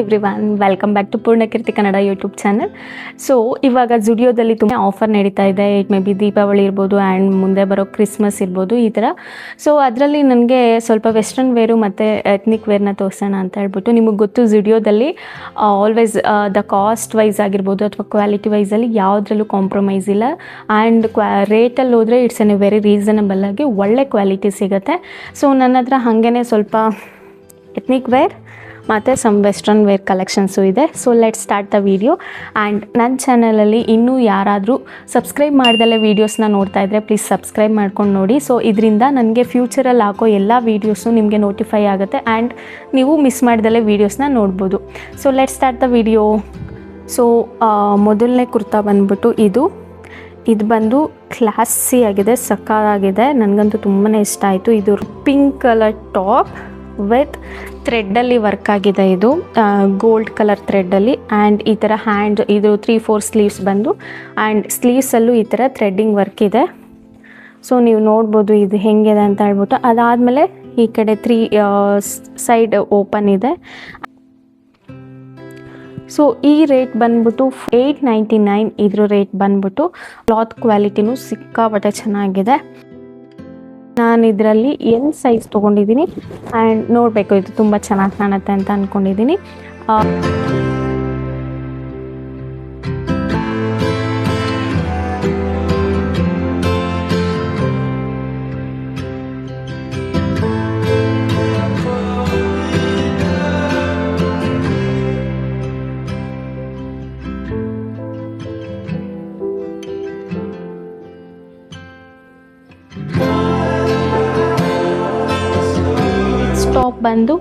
Everyone, welcome back to Poornakeerthi Kannada YouTube channel. So ಇವಾಗ ಜುಡಿಯೋದಲ್ಲಿ ತುಂಬ ಆಫರ್ ನಡೀತಾ ಇದೆ. ಇಟ್ ಮೇ ಬಿ ದೀಪಾವಳಿ ಇರ್ಬೋದು ಆ್ಯಂಡ್ ಮುಂದೆ ಬರೋ ಕ್ರಿಸ್ಮಸ್ ಇರ್ಬೋದು ಈ ಥರ. ಸೊ ಅದರಲ್ಲಿ ನನಗೆ ಸ್ವಲ್ಪ ವೆಸ್ಟರ್ನ್ ವೇರು ಮತ್ತು ಎತ್ನಿಕ್ ವೇರ್ನ ತೋರಿಸೋಣ ಅಂತ ಹೇಳ್ಬಿಟ್ಟು, ನಿಮಗೆ ಗೊತ್ತು ಜುಡಿಯೋದಲ್ಲಿ ಆಲ್ವೇಸ್ ದ ಕಾಸ್ಟ್ ವೈಸ್ ಆಗಿರ್ಬೋದು ಅಥವಾ ಕ್ವಾಲಿಟಿ ವೈಸಲ್ಲಿ ಯಾವುದ್ರಲ್ಲೂ ಕಾಂಪ್ರಮೈಸ್ ಇಲ್ಲ. ಆ್ಯಂಡ್ ರೇಟಲ್ಲಿ ಹೋದರೆ ಇಟ್ಸ್ ಎನ್ ವೆರಿ ರೀಸನಬಲ್ ಆಗಿ ಒಳ್ಳೆ ಕ್ವಾಲಿಟಿ ಸಿಗುತ್ತೆ. ಸೊ ನನ್ನ ಹತ್ರ ಹಾಗೇ ಸ್ವಲ್ಪ ಎತ್ನಿಕ್ ವೇರ್ ಮತ್ತು ಸಮ್ ವೆಸ್ಟರ್ನ್ ವೇರ್ ಕಲೆಕ್ಷನ್ಸು ಇದೆ. So let start the video. And ನನ್ನ ಚಾನಲಲ್ಲಿ ಇನ್ನೂ ಯಾರಾದರೂ ಸಬ್ಸ್ಕ್ರೈಬ್ ಮಾಡ್ದಲ್ಲೇ ವೀಡಿಯೋಸ್ನ ನೋಡ್ತಾ ಇದ್ದರೆ ಪ್ಲೀಸ್ ಸಬ್ಸ್ಕ್ರೈಬ್ ಮಾಡ್ಕೊಂಡು ನೋಡಿ. ಸೊ ಇದರಿಂದ ನನಗೆ ಫ್ಯೂಚರಲ್ಲಿ ಹಾಕೋ ಎಲ್ಲ ವೀಡಿಯೋಸು ನಿಮಗೆ ನೋಟಿಫೈ ಆಗುತ್ತೆ ಆ್ಯಂಡ್ ನೀವು ಮಿಸ್ ಮಾಡ್ದಲ್ಲೇ ವೀಡಿಯೋಸ್ನ ನೋಡ್ಬೋದು. So let start the video. So ಮೊದಲನೇ ಕುರ್ತಾ ಬಂದ್ಬಿಟ್ಟು ಇದು ಬಂದು ಕ್ಲಾಸಿ ಆಗಿದೆ, ಸಕ್ಕತ್ತಾಗಿದೆ, ನನಗಂತೂ ತುಂಬಾ ಇಷ್ಟ ಆಯಿತು. ಇದು ಪಿಂಕ್ ಕಲರ್ ಟಾಪ್ ವಿತ್ ಥ್ರೆಡ್ಡಲ್ಲಿ ವರ್ಕ್ ಆಗಿದೆ. ಇದು ಗೋಲ್ಡ್ ಕಲರ್ ಥ್ರೆಡ್ಡಲ್ಲಿ ಆ್ಯಂಡ್ ಈ ಥರ ಹ್ಯಾಂಡ್ ಇದು 3-4 ಸ್ಲೀವ್ಸ್ ಬಂದು ಆ್ಯಂಡ್ ಸ್ಲೀವ್ಸಲ್ಲೂ ಈ ಥರ ಥ್ರೆಡ್ಡಿಂಗ್ ವರ್ಕ್ ಇದೆ. ಸೊ ನೀವು ನೋಡ್ಬೋದು ಇದು ಹೆಂಗಿದೆ ಅಂತ ಹೇಳ್ಬಿಟ್ಟು. ಅದಾದಮೇಲೆ ಈ ಕಡೆ 3 ಸೈಡ್ ಓಪನ್ ಇದೆ. ಸೊ ಈ ರೇಟ್ ಬಂದ್ಬಿಟ್ಟು $899. ಇದ್ರ ರೇಟ್ ಬಂದ್ಬಿಟ್ಟು ಕ್ಲಾತ್ ಕ್ವಾಲಿಟಿನೂ ಸಿಕ್ಕಾಪಟ್ಟೆ ಚೆನ್ನಾಗಿದೆ. ನಾನು ಇದರಲ್ಲಿ ಎಲ್ ಸೈಜ್ ತೊಗೊಂಡಿದ್ದೀನಿ ಆ್ಯಂಡ್ ನೋಡಬೇಕು ಇದು ತುಂಬ ಚೆನ್ನಾಗಿ ಕಾಣುತ್ತೆ ಅಂತ ಅಂದ್ಕೊಂಡಿದ್ದೀನಿ. ಟಾಪ್ ಬಂದು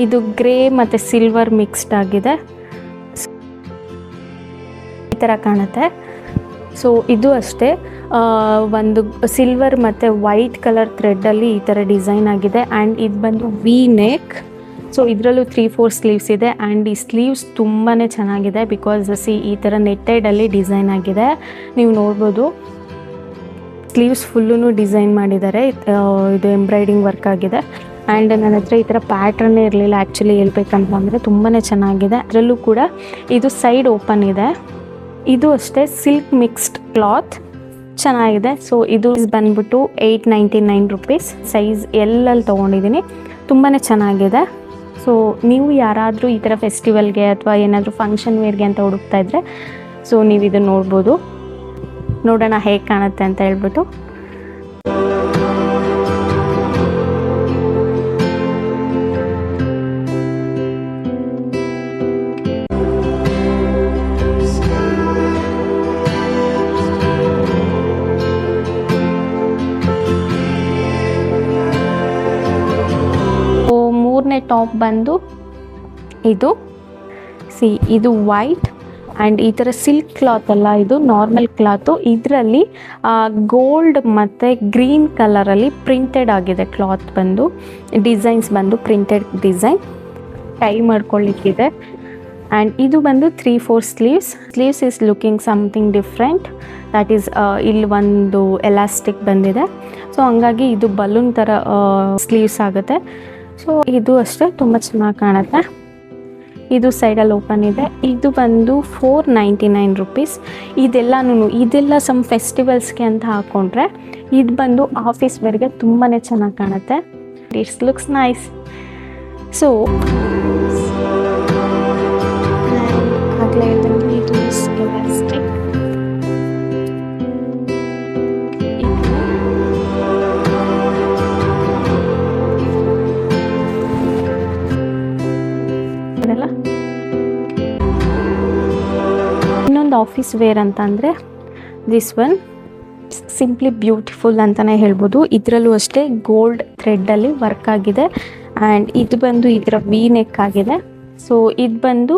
ಇದು ಗ್ರೇ ಮತ್ತು ಸಿಲ್ವರ್ ಮಿಕ್ಸ್ಡ್ ಆಗಿದೆ, ಈ ಥರ ಕಾಣುತ್ತೆ. ಸೊ ಇದು ಅಷ್ಟೇ ಒಂದು ಸಿಲ್ವರ್ ಮತ್ತು ವೈಟ್ ಕಲರ್ ಥ್ರೆಡ್ಡಲ್ಲಿ ಈ ಥರ ಡಿಸೈನ್ ಆಗಿದೆ ಆ್ಯಂಡ್ ಇದು ಬಂದು ವಿ ನೆಕ್. ಸೊ ಇದರಲ್ಲೂ 3-4 ಸ್ಲೀವ್ಸ್ ಇದೆ ಆ್ಯಂಡ್ ಈ ಸ್ಲೀವ್ಸ್ ತುಂಬಾ ಚೆನ್ನಾಗಿದೆ ಬಿಕಾಸ್ ಈ ಥರ ನೆಟ್ಟೆಡಲ್ಲಿ ಡಿಸೈನ್ ಆಗಿದೆ, ನೀವು ನೋಡ್ಬೋದು. ಸ್ಲೀವ್ಸ್ ಫುಲ್ಲೂ ಡಿಸೈನ್ ಮಾಡಿದ್ದಾರೆ, ಇದು ಎಂಬ್ರಾಯ್ಡಿಂಗ್ ವರ್ಕ್ ಆಗಿದೆ ಆ್ಯಂಡ್ ನನ್ನ ಹತ್ರ ಈ ಥರ ಪ್ಯಾಟ್ರನ್ನೇ ಇರಲಿಲ್ಲ ಆ್ಯಕ್ಚುಲಿ ಹೇಳ್ಬೇಕಂತಂದರೆ, ತುಂಬಾ ಚೆನ್ನಾಗಿದೆ. ಅದರಲ್ಲೂ ಕೂಡ ಇದು ಸೈಡ್ ಓಪನ್ ಇದೆ. ಇದು ಅಷ್ಟೇ ಸಿಲ್ಕ್ ಮಿಕ್ಸ್ಡ್ ಕ್ಲಾತ್ ಚೆನ್ನಾಗಿದೆ. ಸೊ ಇದು ಬಂದ್ಬಿಟ್ಟು $899. ಸೈಜ್ ಎಲ್ಲಲ್ಲಿ ತೊಗೊಂಡಿದ್ದೀನಿ, ತುಂಬಾ ಚೆನ್ನಾಗಿದೆ. ಸೊ ನೀವು ಯಾರಾದರೂ ಈ ಥರ ಫೆಸ್ಟಿವಲ್ಗೆ ಅಥವಾ ಏನಾದರೂ ಫಂಕ್ಷನ್ ವೇರ್ಗೆ ಅಂತ ಹುಡುಕ್ತಾ ಇದ್ದರೆ ಸೊ ನೀವು ಇದನ್ನು ನೋಡ್ಬೋದು. ನೋಡೋಣ ಹೇಗೆ ಕಾಣುತ್ತೆ ಅಂತ ಹೇಳ್ಬಿಟ್ಟು. ಮೂರನೇ ಟಾಪ್ ಬಂದು ಇದು ವೈಟ್ ಆ್ಯಂಡ್ ಈ ಥರ ಸಿಲ್ಕ್ ಕ್ಲಾತ್ ಅಲ್ಲ, ಇದು ನಾರ್ಮಲ್ ಕ್ಲಾತು. ಇದರಲ್ಲಿ ಗೋಲ್ಡ್ ಮತ್ತು ಗ್ರೀನ್ ಕಲರಲ್ಲಿ ಪ್ರಿಂಟೆಡ್ ಆಗಿದೆ ಕ್ಲಾತ್ ಬಂದು, ಡಿಸೈನ್ಸ್ ಬಂದು ಪ್ರಿಂಟೆಡ್ ಡಿಸೈನ್ ಟೈ ಮಾಡ್ಕೊಳ್ಳಿಕ್ಕಿದೆ. ಆ್ಯಂಡ್ ಇದು ಬಂದು 3-4 sleeves is looking something different. That is ಇಲ್ಲಿ ಒಂದು ಎಲಾಸ್ಟಿಕ್ ಬಂದಿದೆ. ಸೊ ಹಂಗಾಗಿ ಇದು ಬಲೂನ್ ಥರ ಸ್ಲೀವ್ಸ್ ಆಗುತ್ತೆ. ಸೊ ಇದು ಅಷ್ಟೇ ತುಂಬ ಚೆನ್ನಾಗಿ ಕಾಣುತ್ತೆ. ಇದು ಸೈಡಲ್ಲಿ ಓಪನ್ ಇದೆ. ಇದು ಬಂದು $499. ಇದೆಲ್ಲ ಸಮ್ ಫೆಸ್ಟಿವಲ್ಸ್ಗೆ ಅಂತ ಹಾಕ್ಕೊಂಡ್ರೆ ಇದು ಬಂದು ಆಫೀಸ್ ವೇರ್ಗೆ ತುಂಬಾ ಚೆನ್ನಾಗಿ ಕಾಣುತ್ತೆ. It's looks nice. ಸೊ ಆಗಲೇ ಇದು ಎಲಾಸ್ಟಿಕ್. ಇನ್ನೊಂದು ಆಫೀಸ್ ವೇರ್ ಅಂತ ಅಂದರೆ ದಿಸ್ ಒನ್ ಸಿಂಪ್ಲಿ ಬ್ಯೂಟಿಫುಲ್ ಅಂತಲೇ ಹೇಳ್ಬೋದು. ಇದರಲ್ಲೂ ಅಷ್ಟೇ ಗೋಲ್ಡ್ ಥ್ರೆಡ್ಡಲ್ಲಿ ವರ್ಕ್ ಆಗಿದೆ ಆ್ಯಂಡ್ ಇದು ಬಂದು ಈ ಥರ ವಿ ನೆಕ್ ಆಗಿದೆ. ಸೊ ಇದು ಬಂದು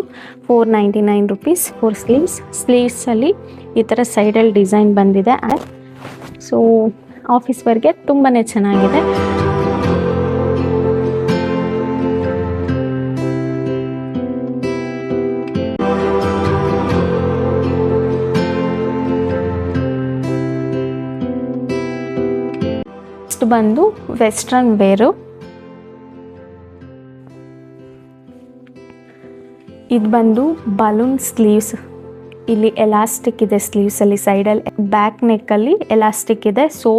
$499. 4 ಸ್ಲೀವ್ಸಲ್ಲಿ ಈ ಥರ ಸೈಡಲ್ಲಿ ಡಿಸೈನ್ ಬಂದಿದೆ. ಸೊ ಆಫೀಸ್ ವೇರ್ಗೆ ತುಂಬಾ ಚೆನ್ನಾಗಿದೆ. ಬಂದು ವೆಸ್ಟರ್ನ್ ವೇರು. ಇದು ಬಂದು ಬಲೂನ್ ಸ್ಲೀವ್ಸ್, ಇಲ್ಲಿ ಎಲಾಸ್ಟಿಕ್ ಇದೆ ಸ್ಲೀವ್ಸಲ್ಲಿ, ಸೈಡಲ್ಲಿ ಬ್ಯಾಕ್ ನೆಕ್ಕಲ್ಲಿ ಎಲಾಸ್ಟಿಕ್ ಇದೆ. ಸೊ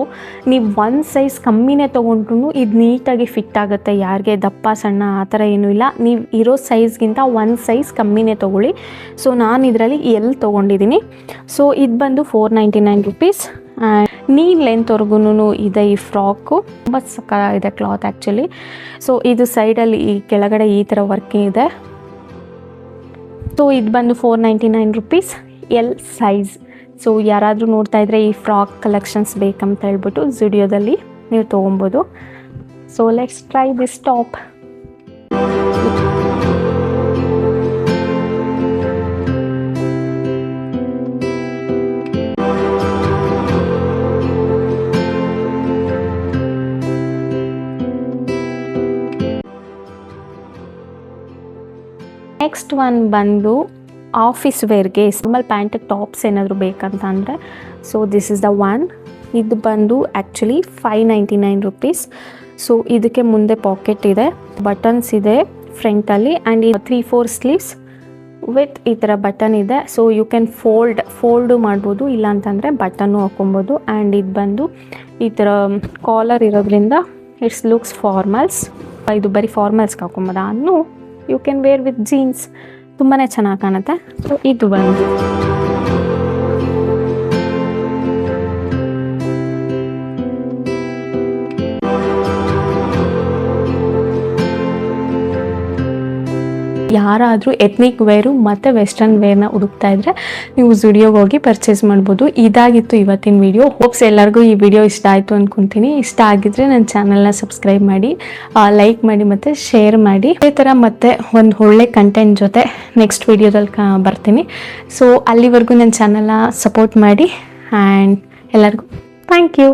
ನೀವು ಒಂದು ಸೈಜ್ ಕಮ್ಮಿನೇ ತೊಗೊಂಡ್ರು ಇದು ನೀಟಾಗಿ ಫಿಟ್ ಆಗುತ್ತೆ. ಯಾರಿಗೆ ದಪ್ಪ ಸಣ್ಣ ಆ ಥರ ಏನೂ ಇಲ್ಲ, ನೀವು ಇರೋ ಸೈಜ್ಗಿಂತ ಒಂದು ಸೈಜ್ ಕಮ್ಮಿನೇ ತೊಗೊಳ್ಳಿ. ಸೊ ನಾನು ಇದರಲ್ಲಿ ಎಲ್ ತೊಗೊಂಡಿದ್ದೀನಿ. ಸೊ ಇದು ಬಂದು 499 ರುಪೀಸ್. ನೀ ಲೆಂತ್ವರೆಗೂ ಇದೆ ಈ ಫ್ರಾಕು, ತುಂಬ ಇದೆ ಕ್ಲಾತ್ ಆ್ಯಕ್ಚುಲಿ. ಸೊ ಇದು ಸೈಡಲ್ಲಿ ಈ ಕೆಳಗಡೆ ಈ ಥರ ವರ್ಕಿಂಗ್ ಇದೆ. ಸೊ ಇದು ಬಂದು 499 ರುಪೀಸ್, ಎಲ್ ಸೈಜ್. ಸೊ ಯಾರಾದರೂ ನೋಡ್ತಾ ಇದ್ದರೆ ಈ ಫ್ರಾಕ್ ಕಲೆಕ್ಷನ್ಸ್ ಬೇಕಂತ ಹೇಳ್ಬಿಟ್ಟು ಜುಡಿಯೋದಲ್ಲಿ ನೀವು ತೊಗೊಬೋದು. So let's try this top. Next one ಬಂದು ಆಫೀಸ್ ವೇರ್ಗೆ ನಾರ್ಮಲ್ ಪ್ಯಾಂಟ್ ಟಾಪ್ಸ್ ಏನಾದರೂ ಬೇಕಂತ ಅಂದರೆ, so this is the one. ಇದು ಬಂದು ಆ್ಯಕ್ಚುಲಿ 599 ರುಪೀಸ್. ಸೊ ಇದಕ್ಕೆ ಮುಂದೆ ಪಾಕೆಟ್ ಇದೆ, ಬಟನ್ಸ್ ಇದೆ ಫ್ರಂಟಲ್ಲಿ, ಆ್ಯಂಡ್ ಇದು 3-4 ಸ್ಲೀವ್ಸ್ ವಿತ್ ಈ ಥರ ಬಟನ್ ಇದೆ. ಸೊ ಯು ಕ್ಯಾನ್ ಫೋಲ್ಡು ಮಾಡ್ಬೋದು, ಇಲ್ಲಾಂತಂದರೆ ಬಟನ್ನು ಹಾಕೊಬೋದು. ಆ್ಯಂಡ್ ಇದು ಬಂದು ಈ ಥರ ಕಾಲರ್ ಇರೋದ್ರಿಂದ ಇಟ್ಸ್ ಲುಕ್ಸ್ ಫಾರ್ಮಲ್ಸ್. ಇದು ಬರೀ ಫಾರ್ಮಲ್ಸ್ಗೆ ಹಾಕೊಬೋದು, ಅನ್ನು you can wear with jeans, ತುಂಬಾ ಚೆನ್ನಾಗಿ ಕಾಣುತ್ತೆ. ಸೊ ಇದು ಬಂದು ಯಾರಾದರೂ ಎತ್ನಿಕ್ ವೇರು ಮತ್ತು ವೆಸ್ಟರ್ನ್ ವೇರ್ನ ಹುಡುಕ್ತಾ ಇದ್ದರೆ ನೀವು ಜುಡಿಯೋಗೆ ಹೋಗಿ ಪರ್ಚೇಸ್ ಮಾಡ್ಬೋದು. ಇದಾಗಿತ್ತು ಇವತ್ತಿನ ವಿಡಿಯೋ. ಹೋಪ್ಸ್ ಎಲ್ಲರಿಗೂ ಈ ವಿಡಿಯೋ ಇಷ್ಟ ಆಯಿತು ಅಂದ್ಕೊತೀನಿ. ಇಷ್ಟ ಆಗಿದ್ದರೆ ನನ್ನ ಚಾನಲ್ನ ಸಬ್ಸ್ಕ್ರೈಬ್ ಮಾಡಿ, ಲೈಕ್ ಮಾಡಿ ಮತ್ತು ಶೇರ್ ಮಾಡಿ. ಇದೇ ಥರ ಮತ್ತೆ ಒಂದು ಒಳ್ಳೆ ಕಂಟೆಂಟ್ ಜೊತೆ ನೆಕ್ಸ್ಟ್ ವಿಡಿಯೋದಲ್ಲಿ ಬರ್ತೀನಿ. ಸೊ ಅಲ್ಲಿವರೆಗೂ ನನ್ನ ಚಾನಲ್ನ ಸಪೋರ್ಟ್ ಮಾಡಿ. ಆ್ಯಂಡ್ ಎಲ್ಲರಿಗೂ ಥ್ಯಾಂಕ್ ಯು.